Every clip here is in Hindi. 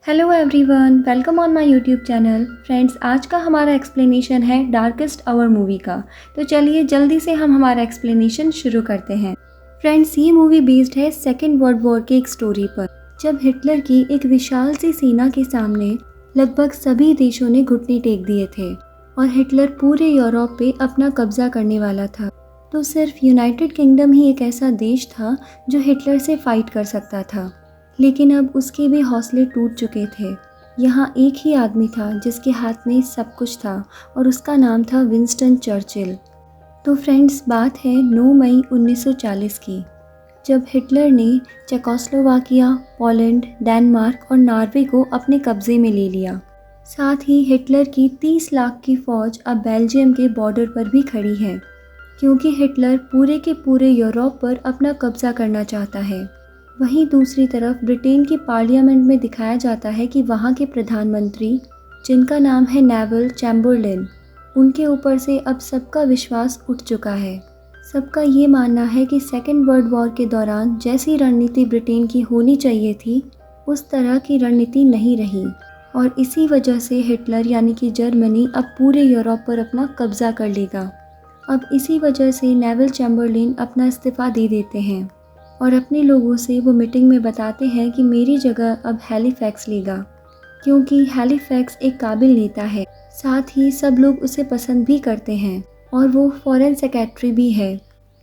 Hello everyone, welcome on my YouTube channel. Friends, आज का हमारा एक्सप्लेनेशन है डार्केस्ट आवर मूवी का। तो चलिए जल्दी से हम हमारा एक्सप्लेनेशन शुरू करते हैं। फ्रेंड्स, ये मूवी बेस्ड है सेकेंड वर्ल्ड वॉर के एक स्टोरी पर, जब हिटलर की एक विशाल सी सेना के सामने लगभग सभी देशों ने घुटने टेक दिए थे और हिटलर पूरे यूरोप पे अपना कब्जा करने वाला था। तो सिर्फ यूनाइटेड किंगडम ही एक ऐसा देश था जो हिटलर से फाइट कर सकता था, लेकिन अब उसके भी हौसले टूट चुके थे। यहाँ एक ही आदमी था जिसके हाथ में सब कुछ था और उसका नाम था विंस्टन चर्चिल। तो फ्रेंड्स, बात है 9 मई 1940 की, जब हिटलर ने चेकोस्लोवाकिया, पोलैंड, डेनमार्क और नॉर्वे को अपने कब्जे में ले लिया। साथ ही हिटलर की 30 लाख की फौज अब बेल्जियम के बॉर्डर पर भी खड़ी है, क्योंकि हिटलर पूरे के पूरे यूरोप पर अपना कब्जा करना चाहता है। वहीं दूसरी तरफ ब्रिटेन की पार्लियामेंट में दिखाया जाता है कि वहाँ के प्रधानमंत्री, जिनका नाम है नेविल चैम्बरलेन, उनके ऊपर से अब सबका विश्वास उठ चुका है। सबका ये मानना है कि सेकेंड वर्ल्ड वॉर के दौरान जैसी रणनीति ब्रिटेन की होनी चाहिए थी, उस तरह की रणनीति नहीं रही और इसी वजह से हिटलर यानी कि जर्मनी अब पूरे यूरोप पर अपना कब्जा कर लेगा। अब इसी वजह से नेविल चैम्बरलेन अपना इस्तीफ़ा दे देते हैं और अपने लोगों से वो मीटिंग में बताते हैं कि मेरी जगह अब हैलीफैक्स लेगा, क्योंकि हैलीफैक्स एक काबिल नेता है। साथ ही सब लोग उसे पसंद भी करते हैं और वो फॉरेन सेक्रेटरी भी है।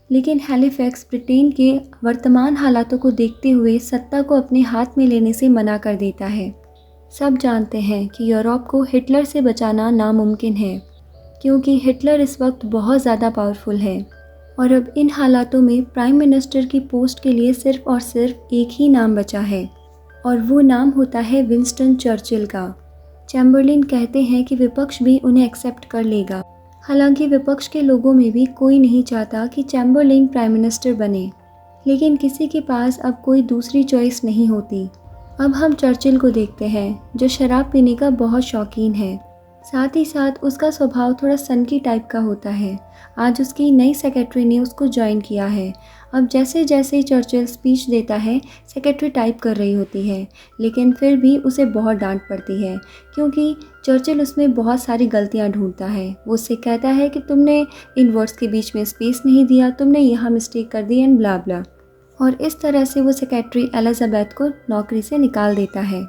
लेकिन हैलीफैक्स ब्रिटेन के वर्तमान हालातों को देखते हुए सत्ता को अपने हाथ में लेने से मना कर देता है। सब जानते हैं कि यूरोप को हिटलर से बचाना नामुमकिन है, क्योंकि हिटलर इस वक्त बहुत ज़्यादा पावरफुल है और अब इन हालातों में प्राइम मिनिस्टर की पोस्ट के लिए सिर्फ और सिर्फ एक ही नाम बचा है और वो नाम होता है विंस्टन चर्चिल का। चैम्बरलेन कहते हैं कि विपक्ष भी उन्हें एक्सेप्ट कर लेगा। हालांकि विपक्ष के लोगों में भी कोई नहीं चाहता कि चैम्बरलेन प्राइम मिनिस्टर बने, लेकिन किसी के पास अब कोई दूसरी चॉइस नहीं होती। अब हम चर्चिल को देखते हैं, जो शराब पीने का बहुत शौकीन है। साथ ही साथ उसका स्वभाव थोड़ा सनकी टाइप का होता है। आज उसकी नई सेक्रेटरी ने उसको ज्वाइन किया है। अब जैसे जैसे चर्चिल स्पीच देता है, सेक्रेटरी टाइप कर रही होती है, लेकिन फिर भी उसे बहुत डांट पड़ती है, क्योंकि चर्चिल उसमें बहुत सारी गलतियां ढूंढता है। वो उससे कहता है कि तुमने इन वर्ड्स के बीच में स्पेस नहीं दिया, तुमने यहाँ मिस्टेक कर दी एंड ब्ला ब्ला। और इस तरह से वो सेक्रेटरी एलिजाबेथ को नौकरी से निकाल देता है।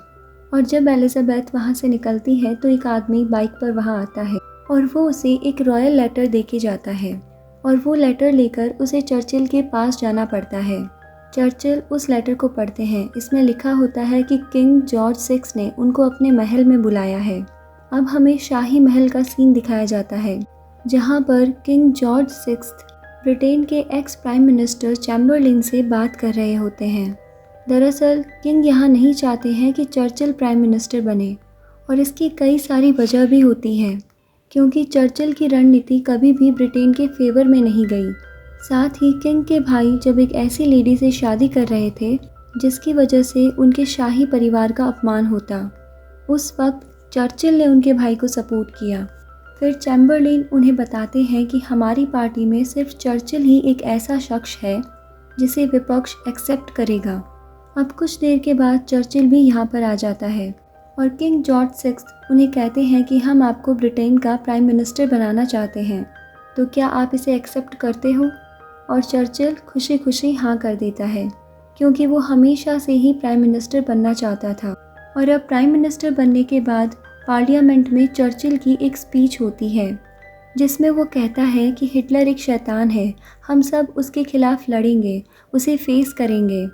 और जब एलिजाबेथ वहाँ से निकलती है तो एक आदमी बाइक पर वहाँ आता है और वो उसे एक रॉयल लेटर देके जाता है और वो लेटर लेकर उसे चर्चिल के पास जाना पड़ता है। चर्चिल उस लेटर को पढ़ते हैं। इसमें लिखा होता है कि किंग जॉर्ज 6 ने उनको अपने महल में बुलाया है। अब हमें शाही महल का सीन दिखाया जाता है, जहाँ पर किंग जॉर्ज 6 ब्रिटेन के एक्स प्राइम मिनिस्टर चैम्बरलेन से बात कर रहे होते हैं। दरअसल किंग यहाँ नहीं चाहते हैं कि चर्चिल प्राइम मिनिस्टर बने और इसकी कई सारी वजह भी होती हैं, क्योंकि चर्चिल की रणनीति कभी भी ब्रिटेन के फेवर में नहीं गई। साथ ही किंग के भाई जब एक ऐसी लेडी से शादी कर रहे थे जिसकी वजह से उनके शाही परिवार का अपमान होता, उस वक्त चर्चिल ने उनके भाई को सपोर्ट किया। फिर चैम्बरलेन उन्हें बताते हैं कि हमारी पार्टी में सिर्फ चर्चिल ही एक ऐसा शख्स है जिसे विपक्ष एक्सेप्ट करेगा। अब कुछ देर के बाद चर्चिल भी यहाँ पर आ जाता है और किंग जॉर्ज 6 उन्हें कहते हैं कि हम आपको ब्रिटेन का प्राइम मिनिस्टर बनाना चाहते हैं, तो क्या आप इसे एक्सेप्ट करते हो? और चर्चिल खुशी खुशी हाँ कर देता है, क्योंकि वो हमेशा से ही प्राइम मिनिस्टर बनना चाहता था। और अब प्राइम मिनिस्टर बनने के बाद पार्लियामेंट में चर्चिल की एक स्पीच होती है, जिसमें वो कहता है कि हिटलर एक शैतान है, हम सब उसके खिलाफ लड़ेंगे, उसे फेस करेंगे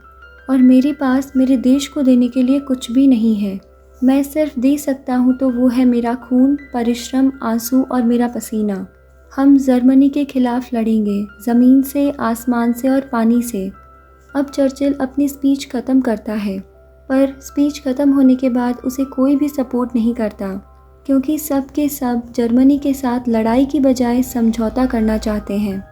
और मेरे पास मेरे देश को देने के लिए कुछ भी नहीं है। मैं सिर्फ दे सकता हूँ तो वो है मेरा खून, परिश्रम, आंसू और मेरा पसीना। हम जर्मनी के खिलाफ लड़ेंगे, ज़मीन से, आसमान से और पानी से। अब चर्चिल अपनी स्पीच ख़त्म करता है, पर स्पीच ख़त्म होने के बाद उसे कोई भी सपोर्ट नहीं करता, क्योंकि सब के सब जर्मनी के साथ लड़ाई की बजाय समझौता करना चाहते हैं।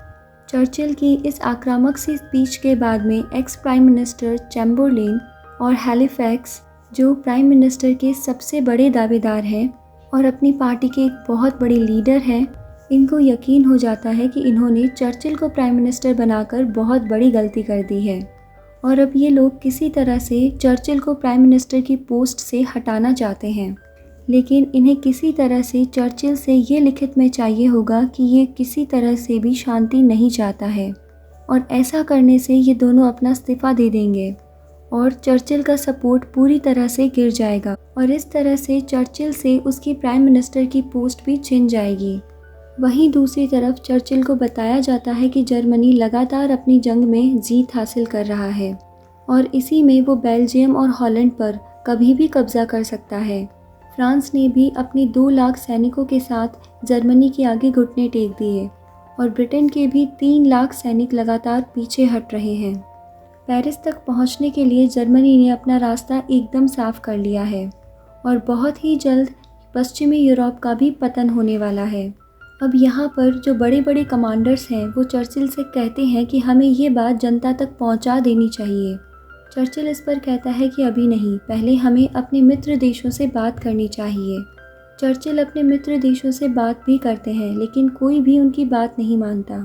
चर्चिल की इस आक्रामक सी स्पीच के बाद में एक्स प्राइम मिनिस्टर चैम्बरलेन और हैलीफैक्स, जो प्राइम मिनिस्टर के सबसे बड़े दावेदार हैं और अपनी पार्टी के एक बहुत बड़े लीडर हैं, इनको यकीन हो जाता है कि इन्होंने चर्चिल को प्राइम मिनिस्टर बनाकर बहुत बड़ी गलती कर दी है और अब ये लोग किसी तरह से चर्चिल को प्राइम मिनिस्टर की पोस्ट से हटाना चाहते हैं, लेकिन इन्हें किसी तरह से चर्चिल से ये लिखित में चाहिए होगा कि ये किसी तरह से भी शांति नहीं चाहता है, और ऐसा करने से ये दोनों अपना इस्तीफ़ा दे देंगे और चर्चिल का सपोर्ट पूरी तरह से गिर जाएगा, और इस तरह से चर्चिल से उसकी प्राइम मिनिस्टर की पोस्ट भी छिन जाएगी। वहीं दूसरी तरफ चर्चिल को बताया जाता है कि जर्मनी लगातार अपनी जंग में जीत हासिल कर रहा है और इसी में वो बेल्जियम और हॉलैंड पर कभी भी कब्जा कर सकता है। फ्रांस ने भी अपनी 2 लाख सैनिकों के साथ जर्मनी के आगे घुटने टेक दिए और ब्रिटेन के भी 3 लाख सैनिक लगातार पीछे हट रहे हैं। पेरिस तक पहुंचने के लिए जर्मनी ने अपना रास्ता एकदम साफ कर लिया है और बहुत ही जल्द पश्चिमी यूरोप का भी पतन होने वाला है। अब यहाँ पर जो बड़े बड़े कमांडर्स हैं वो चर्चिल से कहते हैं कि हमें ये बात जनता तक पहुँचा देनी चाहिए। चर्चिल इस पर कहता है कि अभी नहीं, पहले हमें अपने मित्र देशों से बात करनी चाहिए। चर्चिल अपने मित्र देशों से बात भी करते हैं, लेकिन कोई भी उनकी बात नहीं मानता,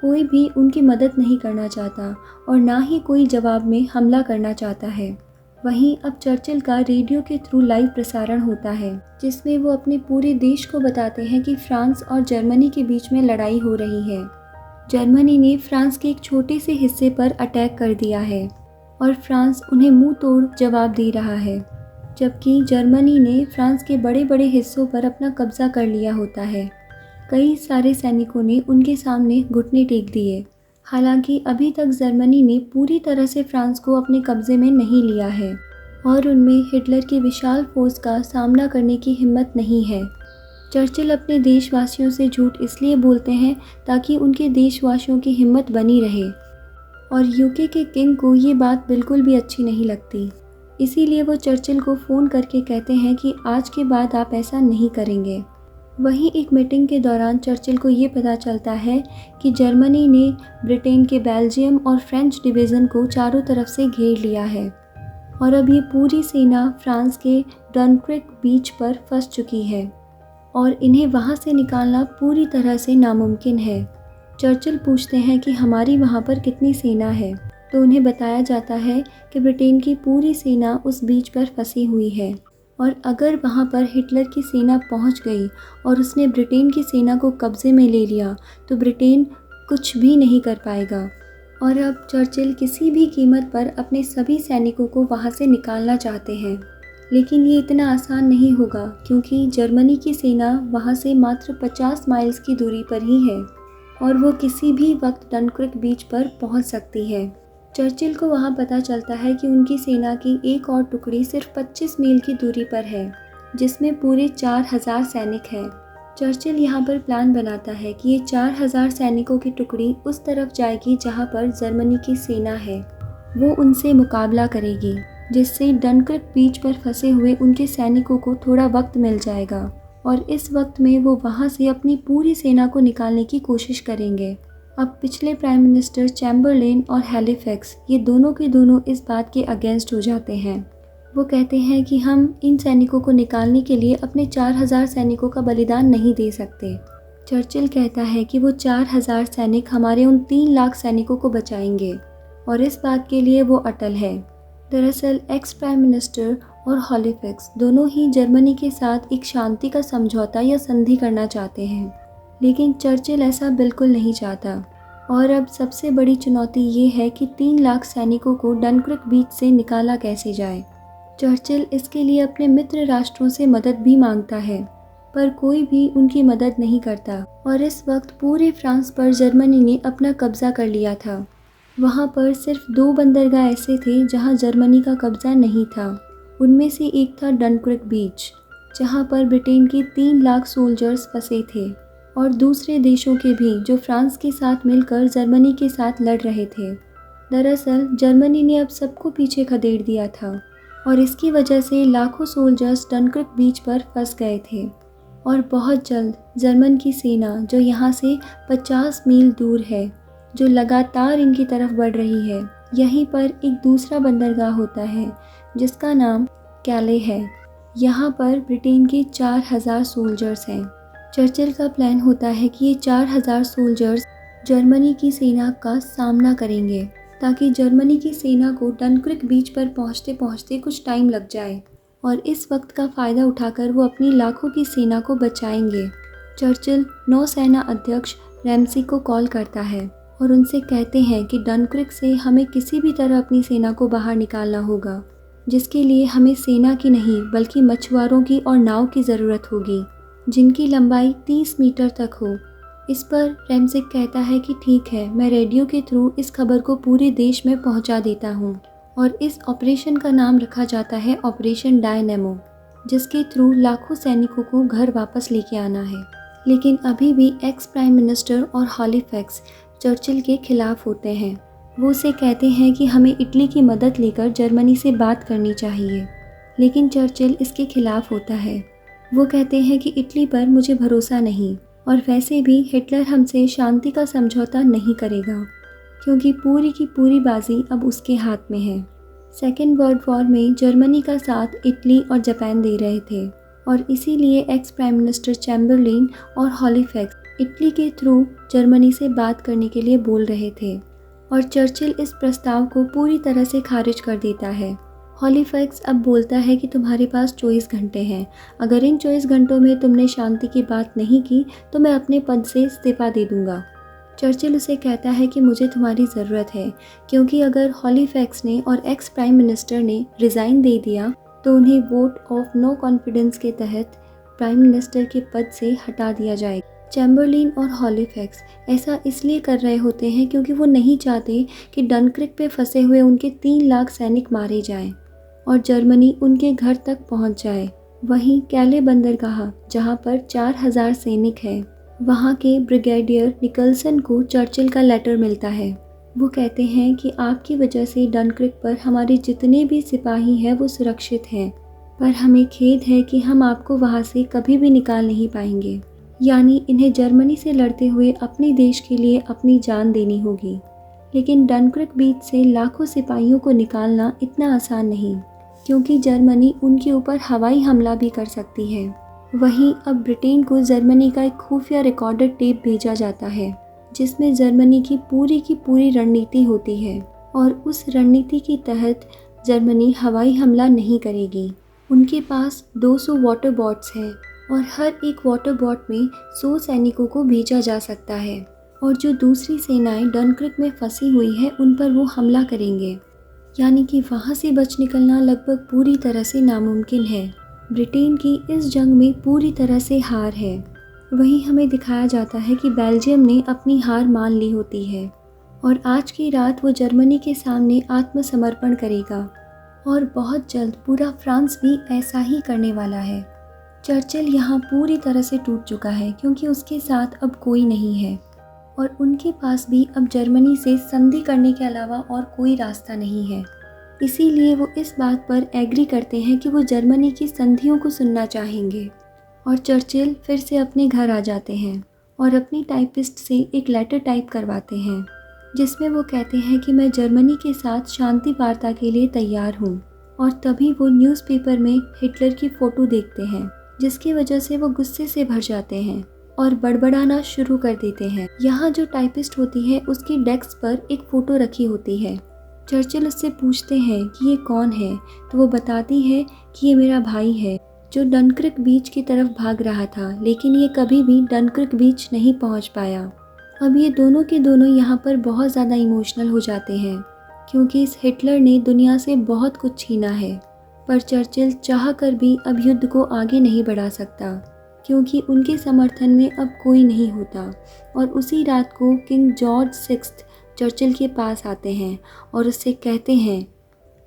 कोई भी उनकी मदद नहीं करना चाहता और ना ही कोई जवाब में हमला करना चाहता है। वहीं अब चर्चिल का रेडियो के थ्रू लाइव प्रसारण होता है, जिसमें वो अपने पूरे देश को बताते हैं कि फ्रांस और जर्मनी के बीच में लड़ाई हो रही है। जर्मनी ने फ्रांस के एक छोटे से हिस्से पर अटैक कर दिया है और फ्रांस उन्हें मुंह तोड़ जवाब दे रहा है, जबकि जर्मनी ने फ्रांस के बड़े बड़े हिस्सों पर अपना कब्जा कर लिया होता है। कई सारे सैनिकों ने उनके सामने घुटने टेक दिए। हालांकि अभी तक जर्मनी ने पूरी तरह से फ्रांस को अपने कब्जे में नहीं लिया है और उनमें हिटलर की विशाल फौज का सामना करने की हिम्मत नहीं है। चर्चिल अपने देशवासियों से झूठ इसलिए बोलते हैं ताकि उनके देशवासियों की हिम्मत बनी रहे, और यूके के किंग को ये बात बिल्कुल भी अच्छी नहीं लगती। इसीलिए वो चर्चिल को फ़ोन करके कहते हैं कि आज के बाद आप ऐसा नहीं करेंगे। वहीं एक मीटिंग के दौरान चर्चिल को ये पता चलता है कि जर्मनी ने ब्रिटेन के बेल्जियम और फ्रेंच डिवीज़न को चारों तरफ से घेर लिया है और अब ये पूरी सेना फ्रांस के डनक्रिक बीच पर फंस चुकी है और इन्हें वहाँ से निकालना पूरी तरह से नामुमकिन है। चर्चिल पूछते हैं कि हमारी वहाँ पर कितनी सेना है, तो उन्हें बताया जाता है कि ब्रिटेन की पूरी सेना उस बीच पर फंसी हुई है और अगर वहाँ पर हिटलर की सेना पहुँच गई और उसने ब्रिटेन की सेना को कब्ज़े में ले लिया तो ब्रिटेन कुछ भी नहीं कर पाएगा। और अब चर्चिल किसी भी कीमत पर अपने सभी सैनिकों को वहाँ से निकालना चाहते हैं, लेकिन ये इतना आसान नहीं होगा क्योंकि जर्मनी की सेना वहाँ से मात्र 50 माइल्स की दूरी पर ही है और वो किसी भी वक्त डनक्रिक बीच पर पहुँच सकती है। चर्चिल को वहाँ पता चलता है कि उनकी सेना की एक और टुकड़ी सिर्फ 25 मील की दूरी पर है, जिसमें पूरे 4000 सैनिक हैं। चर्चिल यहाँ पर प्लान बनाता है कि ये 4000 सैनिकों की टुकड़ी उस तरफ जाएगी जहाँ पर जर्मनी की सेना है, वो उनसे मुकाबला करेगी, जिससे डनक्रिक बीच पर फंसे हुए उनके सैनिकों को थोड़ा वक्त मिल जाएगा और इस वक्त में वो वहाँ से अपनी पूरी सेना को निकालने की कोशिश करेंगे। अब पिछले प्राइम मिनिस्टर चैम्बरलेन और हैलिफैक्स ये दोनों के दोनों इस बात के अगेंस्ट हो जाते हैं। वो कहते हैं कि हम इन सैनिकों को निकालने के लिए अपने 4000 सैनिकों का बलिदान नहीं दे सकते। चर्चिल कहता है कि वो 4000 सैनिक हमारे उन 3 लाख सैनिकों को बचाएंगे और इस बात के लिए वो अटल है। दरअसल एक्स प्राइम मिनिस्टर और हैलिफैक्स दोनों ही जर्मनी के साथ एक शांति का समझौता या संधि करना चाहते हैं, लेकिन चर्चिल ऐसा बिल्कुल नहीं चाहता और अब सबसे बड़ी चुनौती ये है कि 3 लाख सैनिकों को डनक्रिक बीच से निकाला कैसे जाए। चर्चिल इसके लिए अपने मित्र राष्ट्रों से मदद भी मांगता है, पर कोई भी उनकी मदद नहीं करता और इस वक्त पूरे फ्रांस पर जर्मनी ने अपना कब्जा कर लिया था। वहाँ पर सिर्फ 2 बंदरगाह ऐसे थे जहाँ जर्मनी का कब्जा नहीं था। उनमें से एक था डनक्रिक बीच, जहाँ पर ब्रिटेन के 3 लाख सोल्जर्स फंसे थे और दूसरे देशों के भी जो फ्रांस के साथ मिलकर जर्मनी के साथ लड़ रहे थे। दरअसल जर्मनी ने अब सबको पीछे खदेड़ दिया था और इसकी वजह से लाखों सोल्जर्स डनक्रिक बीच पर फंस गए थे और बहुत जल्द जर्मन की सेना जो यहाँ से 50 मील दूर है, जो लगातार इनकी तरफ बढ़ रही है, यहीं पर एक दूसरा बंदरगाह होता है जिसका नाम कैले है। यहाँ पर ब्रिटेन के 4000 सोल्जर्स हैं। चर्चिल का प्लान होता है कि ये 4000 सोल्जर्स जर्मनी की सेना का सामना करेंगे। ताकि जर्मनी की सेना को डनक्रिक बीच पर पहुंचते पहुंचते कुछ टाइम लग जाए और इस वक्त का फ़ायदा उठाकर वो अपनी लाखों की सेना को बचाएंगे। चर्चिल नौसेना अध्यक्ष रैमसी को कॉल करता है और उनसे कहते हैं कि डनक्रिक से हमें किसी भी तरह अपनी सेना को बाहर निकालना होगा, जिसके लिए हमें सेना की नहीं बल्कि मछुआरों की और नाव की ज़रूरत होगी, जिनकी लंबाई 30 मीटर तक हो। इस पर रैमसिक कहता है कि ठीक है, मैं रेडियो के थ्रू इस खबर को पूरे देश में पहुंचा देता हूं। और इस ऑपरेशन का नाम रखा जाता है ऑपरेशन डायनेमो, जिसके थ्रू लाखों सैनिकों को घर वापस लेके आना है। लेकिन अभी भी एक्स प्राइम मिनिस्टर और हॉलीफैक्स चर्चिल के खिलाफ होते हैं। वो उसे कहते हैं कि हमें इटली की मदद लेकर जर्मनी से बात करनी चाहिए, लेकिन चर्चिल इसके खिलाफ होता है। वो कहते हैं कि इटली पर मुझे भरोसा नहीं और वैसे भी हिटलर हमसे शांति का समझौता नहीं करेगा, क्योंकि पूरी की पूरी बाजी अब उसके हाथ में है। सेकेंड वर्ल्ड वॉर में जर्मनी का साथ इटली और जापान दे रहे थे और इसीलिए एक्स प्राइम मिनिस्टर चैम्बरलेन और हॉलीफैक्स इटली के थ्रू जर्मनी से बात करने के लिए बोल रहे थे और चर्चिल इस प्रस्ताव को पूरी तरह से खारिज कर देता है। हॉलीफैक्स अब बोलता है कि तुम्हारे पास 24 घंटे हैं। अगर इन 24 घंटों में तुमने शांति की बात नहीं की तो मैं अपने पद से इस्तीफा दे दूंगा। चर्चिल उसे कहता है कि मुझे तुम्हारी ज़रूरत है, क्योंकि अगर हॉलीफैक्स ने और एक्स प्राइम मिनिस्टर ने रिज़ाइन दे दिया तो उन्हें वोट ऑफ नो कॉन्फिडेंस के तहत प्राइम मिनिस्टर के पद से हटा दिया जाएगा। चैम्बरलेन और हॉलीफैक्स ऐसा इसलिए कर रहे होते हैं क्योंकि वो नहीं चाहते कि डनक्रिक पे फंसे हुए उनके 3 लाख सैनिक मारे जाएं और जर्मनी उनके घर तक पहुंच जाए। वहीं कैले बंदरगाह, जहां पर 4000 सैनिक हैं, वहां के ब्रिगेडियर निकल्सन को चर्चिल का लेटर मिलता है। वो कहते हैं कि आपकी वजह से डनक्रिक पर हमारे जितने भी सिपाही हैं वो सुरक्षित हैं, पर हमें खेद है कि हम आपको वहां से कभी भी निकाल नहीं पाएंगे। यानी इन्हें जर्मनी से लड़ते हुए अपने देश के लिए अपनी जान देनी होगी। लेकिन डनक्रिक बीच से लाखों सिपाहियों को निकालना इतना आसान नहीं, क्योंकि जर्मनी उनके ऊपर हवाई हमला भी कर सकती है। वहीं अब ब्रिटेन को जर्मनी का एक खुफिया रिकॉर्डेड टेप भेजा जाता है, जिसमें जर्मनी की पूरी रणनीति होती है और उस रणनीति के तहत जर्मनी हवाई हमला नहीं करेगी। उनके पास 200 वाटर बोट्स हैं और हर एक वाटर बोट में 100 सैनिकों को भेजा जा सकता है और जो दूसरी सेनाएं डनक्रिक में फंसी हुई हैं उन पर वो हमला करेंगे। यानी कि वहाँ से बच निकलना लगभग पूरी तरह से नामुमकिन है। ब्रिटेन की इस जंग में पूरी तरह से हार है। वहीं हमें दिखाया जाता है कि बेल्जियम ने अपनी हार मान ली होती है और आज की रात वो जर्मनी के सामने आत्मसमर्पण करेगा और बहुत जल्द पूरा फ्रांस भी ऐसा ही करने वाला है। चर्चिल यहाँ पूरी तरह से टूट चुका है क्योंकि उसके साथ अब कोई नहीं है और उनके पास भी अब जर्मनी से संधि करने के अलावा और कोई रास्ता नहीं है। इसीलिए वो इस बात पर एग्री करते हैं कि वो जर्मनी की संधियों को सुनना चाहेंगे और चर्चिल फिर से अपने घर आ जाते हैं और अपनी टाइपिस्ट से एक लेटर टाइप करवाते हैं, जिसमें वो कहते हैं कि मैं जर्मनी के साथ शांति वार्ता के लिए तैयार हूँ। और तभी वो न्यूज़पेपर में हिटलर की फ़ोटो देखते हैं, जिसकी वजह से वो गुस्से से भर जाते हैं और बड़बड़ाना शुरू कर देते हैं। यहाँ जो टाइपिस्ट होती है उसकी डेस्क पर एक फ़ोटो रखी होती है। चर्चिल उससे पूछते हैं कि ये कौन है, तो वो बताती है कि ये मेरा भाई है जो डनक्रिक बीच की तरफ भाग रहा था, लेकिन ये कभी भी डनक्रिक बीच नहीं पहुंच पाया। अब ये दोनों के दोनों यहाँ पर बहुत ज़्यादा इमोशनल हो जाते हैं क्योंकि इस हिटलर ने दुनिया से बहुत कुछ छीना है, पर चर्चिल चाह कर भी अब युद्ध को आगे नहीं बढ़ा सकता क्योंकि उनके समर्थन में अब कोई नहीं होता। और उसी रात को किंग जॉर्ज 6 चर्चिल के पास आते हैं और उससे कहते हैं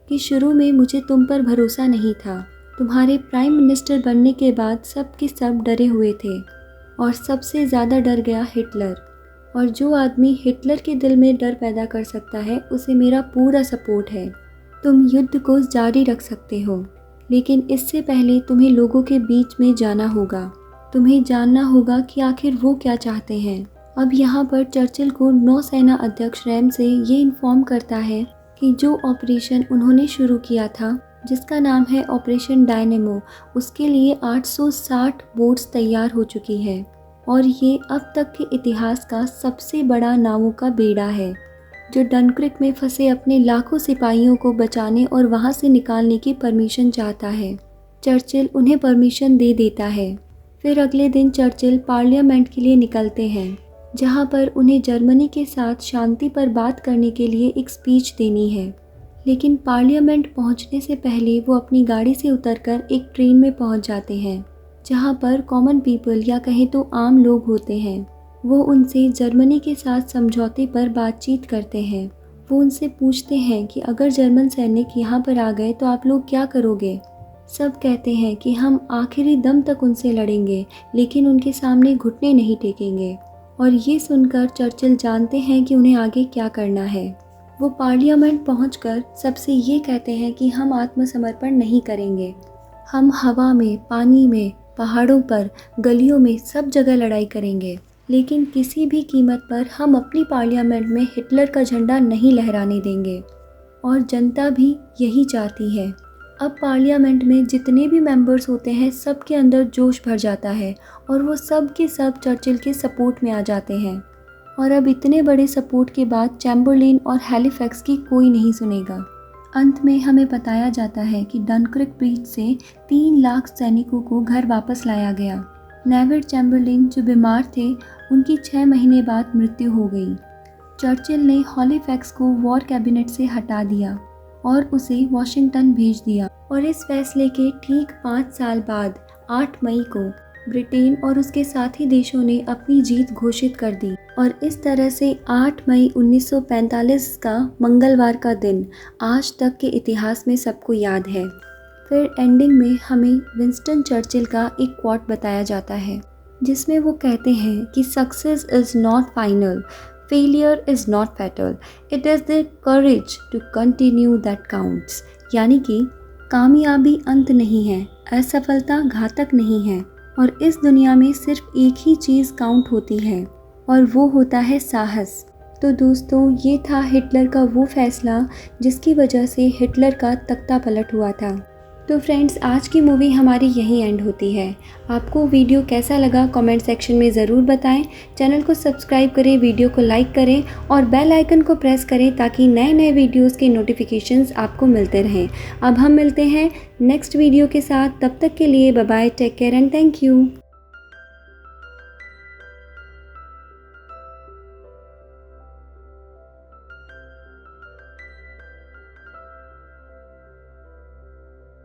कि शुरू में मुझे तुम पर भरोसा नहीं था। तुम्हारे प्राइम मिनिस्टर बनने के बाद सब के सब डरे हुए थे और सबसे ज़्यादा डर गया हिटलर। और जो आदमी हिटलर के दिल में डर पैदा कर सकता है उसे मेरा पूरा सपोर्ट है। तुम युद्ध को जारी रख सकते हो, लेकिन इससे पहले तुम्हें लोगों के बीच में जाना होगा। तुम्हें जानना होगा कि आखिर वो क्या चाहते हैं। अब यहाँ पर चर्चिल को नौसेना अध्यक्ष रैम से ये इन्फॉर्म करता है कि जो ऑपरेशन उन्होंने शुरू किया था, जिसका नाम है ऑपरेशन डायनेमो, उसके लिए 860 बोट्स तैयार हो चुकी है और ये अब तक के इतिहास का सबसे बड़ा नावों का बेड़ा है। जो डनक्रिक में फंसे अपने लाखों सिपाहियों को बचाने और वहां से निकालने की परमिशन चाहता है। चर्चिल उन्हें परमिशन दे देता है। फिर अगले दिन चर्चिल पार्लियामेंट के लिए निकलते हैं, जहां पर उन्हें जर्मनी के साथ शांति पर बात करने के लिए एक स्पीच देनी है। लेकिन पार्लियामेंट पहुंचने से पहले वो अपनी गाड़ी से उतरकर एक ट्रेन में पहुंच जाते हैं, जहां पर कॉमन पीपल या कहें तो आम लोग होते हैं। वो उनसे जर्मनी के साथ समझौते पर बातचीत करते हैं। वो उनसे पूछते हैं कि अगर जर्मन सैनिक यहाँ पर आ गए तो आप लोग क्या करोगे। सब कहते हैं कि हम आखिरी दम तक उनसे लड़ेंगे, लेकिन उनके सामने घुटने नहीं टेकेंगे। और ये सुनकर चर्चिल जानते हैं कि उन्हें आगे क्या करना है। वो पार्लियामेंट पहुंचकर सबसे ये कहते हैं कि हम आत्मसमर्पण नहीं करेंगे। हम हवा में, पानी में, पहाड़ों पर, गलियों में सब जगह लड़ाई करेंगे, लेकिन किसी भी कीमत पर हम अपनी पार्लियामेंट में हिटलर का झंडा नहीं लहराने देंगे। और जनता भी यही चाहती है। अब पार्लियामेंट में जितने भी मेंबर्स होते हैं सबके अंदर जोश भर जाता है और वो सब के सब चर्चिल के सपोर्ट में आ जाते हैं। और अब इतने बड़े सपोर्ट के बाद चैम्बरलेन और हैलिफैक्स की कोई नहीं सुनेगा। अंत में हमें बताया जाता है कि डनक्रिक ब्रीच से 3 लाख सैनिकों को घर वापस लाया गया। नेविल चैम्बरलेन जो बीमार थे, उनकी 6 महीने बाद मृत्यु हो गई। चर्चिल ने हैलिफैक्स को वॉर कैबिनेट से हटा दिया और उसे वॉशिंगटन भेज दिया। और इस फैसले के ठीक 5 साल बाद 8 मई को ब्रिटेन और उसके साथी देशों ने अपनी जीत घोषित कर दी। और इस तरह से 8 मई 1945 का मंगलवार का दिन आज तक के इतिहास में सबको याद है। फिर एंडिंग में हमें विंस्टन चर्चिल का एक कोट बताया जाता है, जिसमें वो कहते हैं कि success is not final, failure is not fatal, it is the courage to continue that counts. यानी कि कामयाबी अंत नहीं है, असफलता घातक नहीं है, और इस दुनिया में सिर्फ एक ही चीज़ काउंट होती है और वो होता है साहस। तो दोस्तों, ये था हिटलर का वो फैसला जिसकी वजह से हिटलर का तख्ता पलट हुआ था। तो फ्रेंड्स, आज की मूवी हमारी यहीं एंड होती है। आपको वीडियो कैसा लगा कमेंट सेक्शन में ज़रूर बताएं। चैनल को सब्सक्राइब करें, वीडियो को लाइक करें और बेल आइकन को प्रेस करें ताकि नए नए वीडियोस के नोटिफिकेशंस आपको मिलते रहें। अब हम मिलते हैं नेक्स्ट वीडियो के साथ। तब तक के लिए bye bye, take care and thank you.